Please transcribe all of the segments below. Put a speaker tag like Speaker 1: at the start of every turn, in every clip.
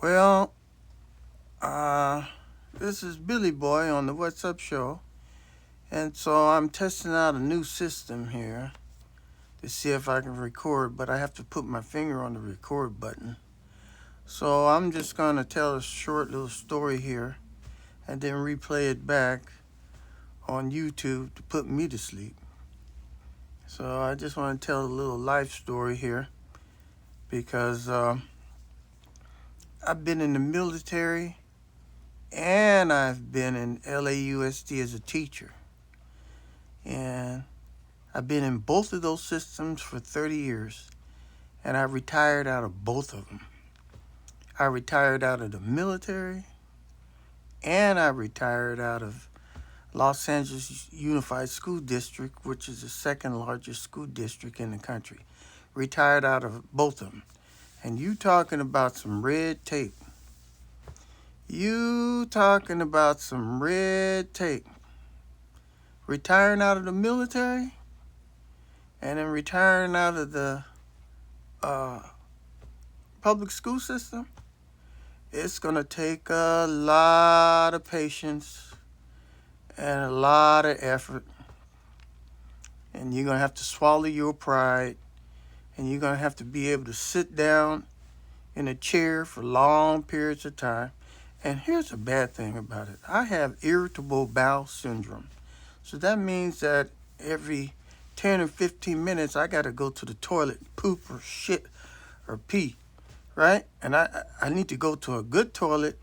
Speaker 1: Well, uh, this is Billy Boy on the What's Up Show, and so I'm testing out a new system here to see if I can record, but I have to put my finger on the record button. So I'm just going to tell a short little story here and then replay it back on YouTube to put me to sleep. So I just want to tell a little life story here because I've been in the military and I've been in LAUSD as a teacher. And I've been in both of those systems for 30 years, and I retired out of both of them. I retired out of the military, and I retired out of Los Angeles Unified School District, which is the second largest school district in the country. Retired out of both of them. And you talking about some red tape. You talking about some red tape. Retiring out of the military, and then retiring out of the public school system, it's going to take a lot of patience and a lot of effort. And you're going to have to swallow your pride. And you're going to have to be able to sit down in a chair for long periods of time. And here's the bad thing about it. I have irritable bowel syndrome. So that means that every 10 or 15 minutes, I got to go to the toilet, poop or shit or pee, right? And I need to go to a good toilet.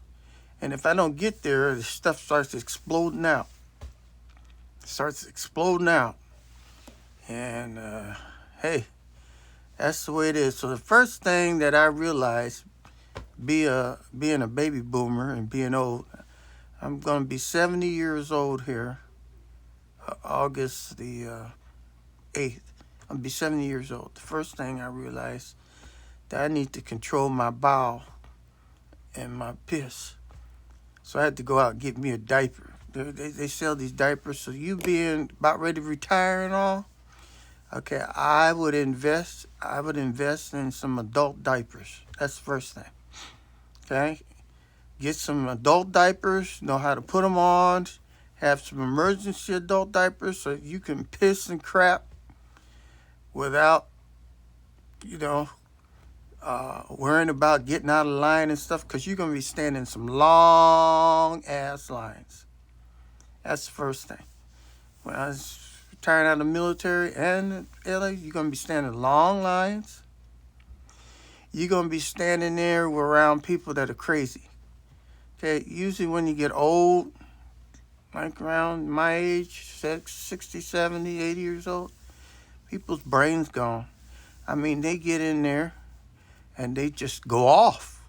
Speaker 1: And if I don't get there, the stuff starts exploding out. It starts exploding out. And, hey, that's the way it is. So the first thing that I realized, being a baby boomer and being old, I'm going to be 70 years old here, August the 8th. I'm going to be 70 years old. The first thing I realized that I need to control my bowel and my piss. So I had to go out and get me a diaper. They sell these diapers. So you being about ready to retire and all, okay, I would invest in some adult diapers. That's the first thing. Okay? Get some adult diapers, know how to put them on, have some emergency adult diapers so you can piss and crap without, worrying about getting out of line and stuff, because you're going to be standing in some long-ass lines. That's the first thing. When I was retiring out of the military and LA, you're going to be standing in long lines. You're going to be standing there around people that are crazy. Okay, usually when you get old, like around my age, 60, 70, 80 years old, people's brains gone. I mean, they get in there and they just go off.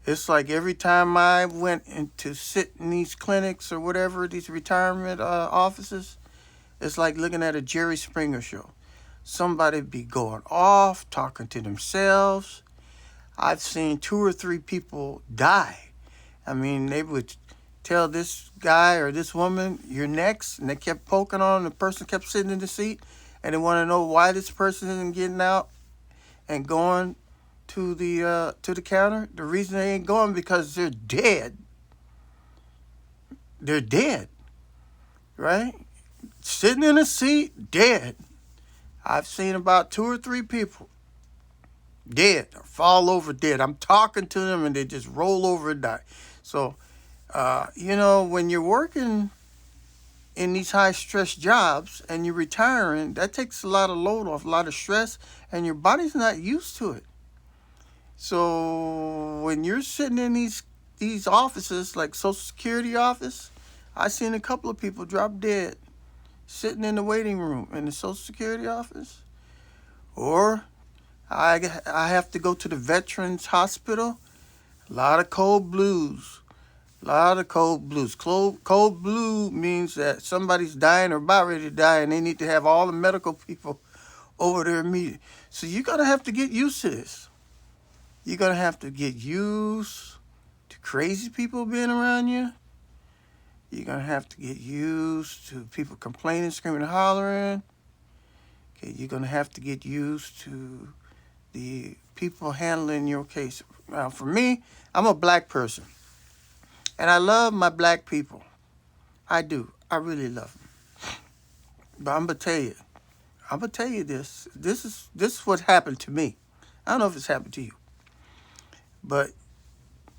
Speaker 1: It's like every time I went in to sit in these clinics or whatever, these retirement offices, it's like looking at a Jerry Springer show. Somebody be going off, talking to themselves. I've seen 2 or 3 people die. I mean, they would tell this guy or this woman, "You're next," and they kept poking on, and the person kept sitting in the seat, and they want to know why this person isn't getting out and going to the counter. The reason they ain't going because they're dead. They're dead, right? Sitting in a seat, dead. I've seen about 2 or 3 people dead or fall over dead. I'm talking to them and they just roll over and die. So, when you're working in these high stress jobs and you're retiring, that takes a lot of load off, a lot of stress, and your body's not used to it. So when you're sitting in these offices, like Social Security office, I seen a couple of people drop dead sitting in the waiting room in the Social Security office. Or I have to go to the Veterans Hospital. A lot of cold blues. Cold blue means that somebody's dying or about ready to die, and they need to have all the medical people over there immediately. So you're going to have to get used to this. You're going to have to get used to crazy people being around you. You're going to have to get used to people complaining, screaming, and hollering. Okay, you're going to have to get used to the people handling your case. Now, for me, I'm a black person, and I love my black people. I do. I really love them. But I'm gonna tell you this. This is what happened to me. I don't know if it's happened to you, but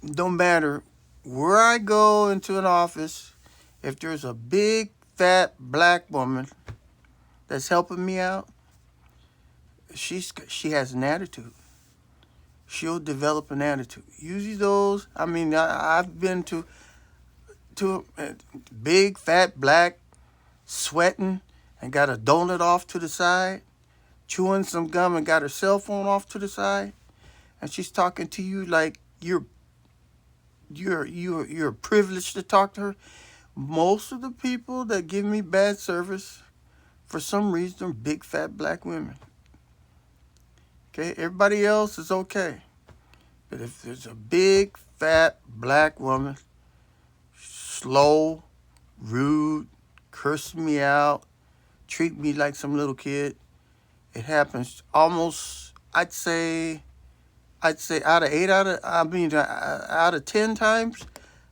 Speaker 1: no matter where I go into an office, if there's a big fat black woman that's helping me out, she has an attitude. She'll develop an attitude. Usually those, I mean, I've been to big fat black sweating and got a donut off to the side, chewing some gum and got her cell phone off to the side, and she's talking to you like you're privileged to talk to her. Most of the people that give me bad service, for some reason, are big fat black women. Okay, everybody else is okay. But if there's a big fat black woman, slow, rude, curse me out, treat me like some little kid, it happens almost, I'd say out of 10 times,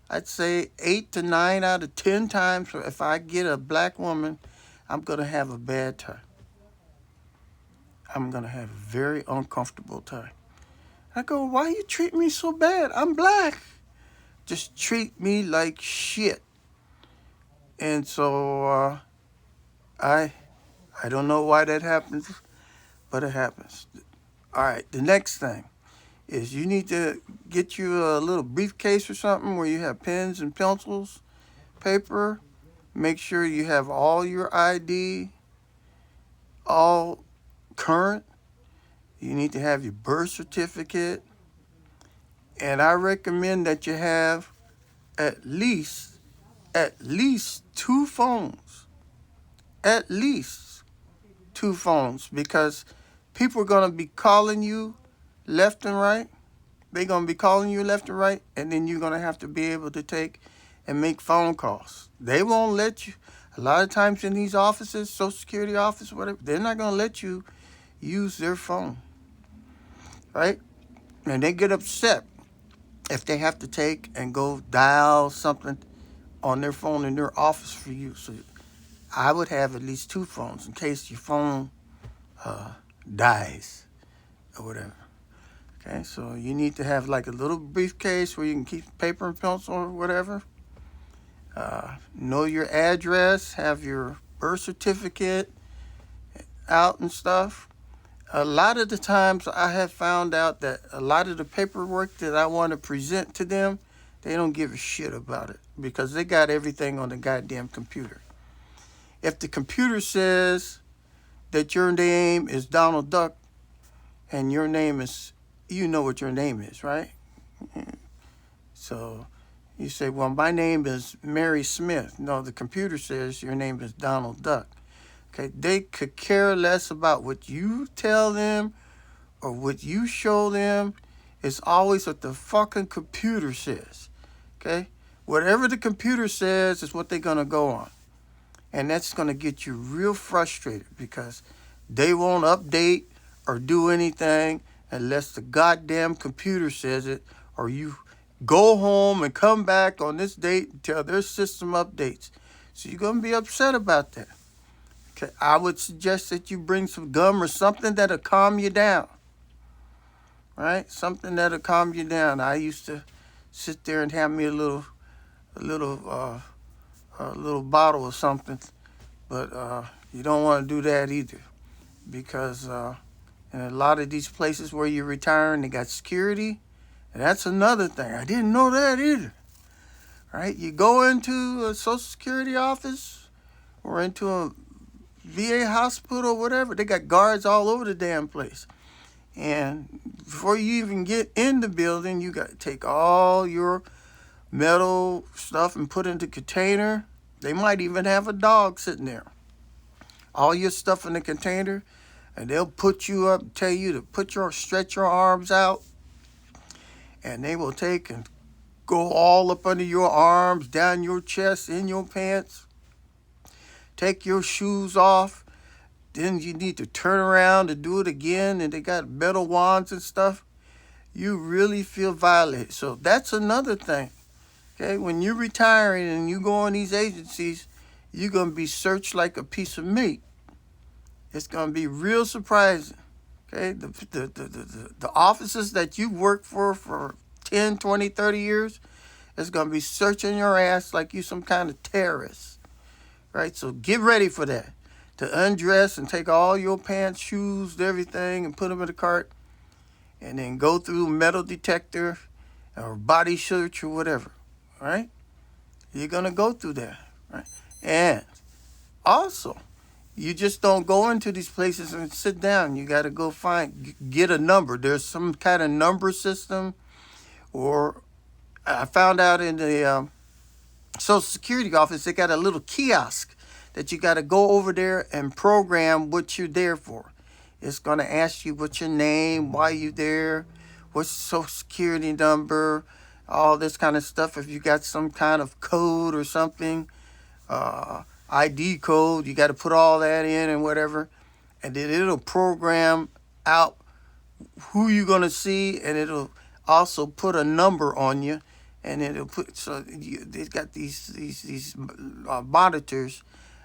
Speaker 1: I'd say 8 to 9 out of 10 times, if I get a black woman, I'm going to have a bad time. I'm going to have a very uncomfortable time. I go, why you treat me so bad? I'm black. Just treat me like shit. And so I don't know why that happens, but it happens. All right, the next thing is you need to get you a little briefcase or something where you have pens and pencils, paper. Make sure you have all your ID, all current. You need to have your birth certificate. And I recommend that you have at least 2 phones. At least 2 phones, because people are going to be calling you left and right. They're going to be calling you left and right, and then you're going to have to be able to take and make phone calls. They won't let you. A lot of times in these offices, Social Security office, whatever, they're not going to let you use their phone, right? And they get upset if they have to take and go dial something on their phone in their office for you. So I would have at least 2 phones in case your phone dies or whatever. Okay, so you need to have like a little briefcase where you can keep paper and pencil or whatever. Know your address, have your birth certificate out and stuff. A lot of the times I have found out that a lot of the paperwork that I want to present to them, they don't give a shit about it because they got everything on the goddamn computer. If the computer says that your name is Donald Duck and your name is, you know what your name is, right? So you say, well, my name is Mary Smith. No, the computer says your name is Donald Duck. Okay, they could care less about what you tell them or what you show them. It's always what the fucking computer says. Okay? Whatever the computer says is what they're going to go on. And that's going to get you real frustrated because they won't update or do anything unless the goddamn computer says it, or you go home and come back on this date until their system updates. So you're going to be upset about that. Okay, I would suggest that you bring some gum or something that'll calm you down. Right? Something that'll calm you down. I used to sit there and have me a little bottle or something, but you don't want to do that either, because in a lot of these places where you're retiring, they got security, and that's another thing. I didn't know that either. Right? You go into a Social Security office or into a VA hospital or whatever, they got guards all over the damn place. And before you even get in the building, you got to take all your metal stuff and put it into a container. They might even have a dog sitting there. All your stuff in the container, and they'll put you up, tell you to stretch your arms out, and they will take and go all up under your arms, down your chest, in your pants. Take your shoes off. then you need to turn around to do it again, and they got metal wands and stuff. You really feel violated. So that's another thing. Okay, when you're retiring and you go on these agencies, you're gonna be searched like a piece of meat. It's gonna be real surprising. Okay, the offices that you work for 10, 20, 30 years, it's gonna be searching your ass like you some kind of terrorist. Right? So get ready for that. To undress and take all your pants, shoes, everything, and put them in the cart, and then go through metal detector or body search or whatever. Right? You're gonna go through that. Right? And also, you just don't go into these places and sit down. You got to go get a number. There's some kind of number system, or I found out in the Social Security office, they got a little kiosk that you got to go over there and program what you're there for. It's going to ask you what's your name, why you there, what's your Social Security number, all this kind of stuff. If you got some kind of code or something, ID code, you got to put all that in and whatever. And then it'll program out who you're going to see, and it'll also put a number on you. And it'll put, so they've got these monitors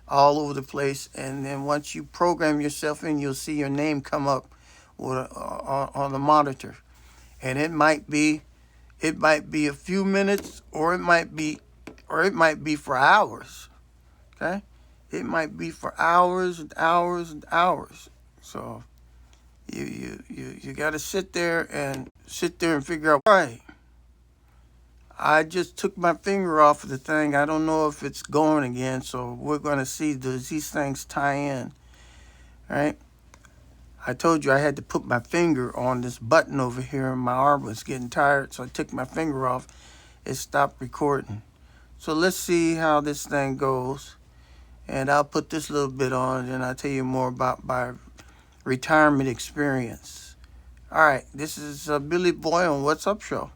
Speaker 1: all over the place, and then once you program yourself in, you'll see your name come up with on the monitor, and it might be a few minutes, or it might be for hours. Okay, it might be for hours and hours and hours. So you got to sit there and figure out. All right, I just took my finger off of the thing. I don't know if it's going again, so we're going to see, does these things tie in, right? I told you I had to put my finger on this button over here, and my arm was getting tired, so I took my finger off. It stopped recording. So let's see how this thing goes, and I'll put this little bit on, and I'll tell you more about my retirement experience. All right, this is Billy Boy on What's Up Show.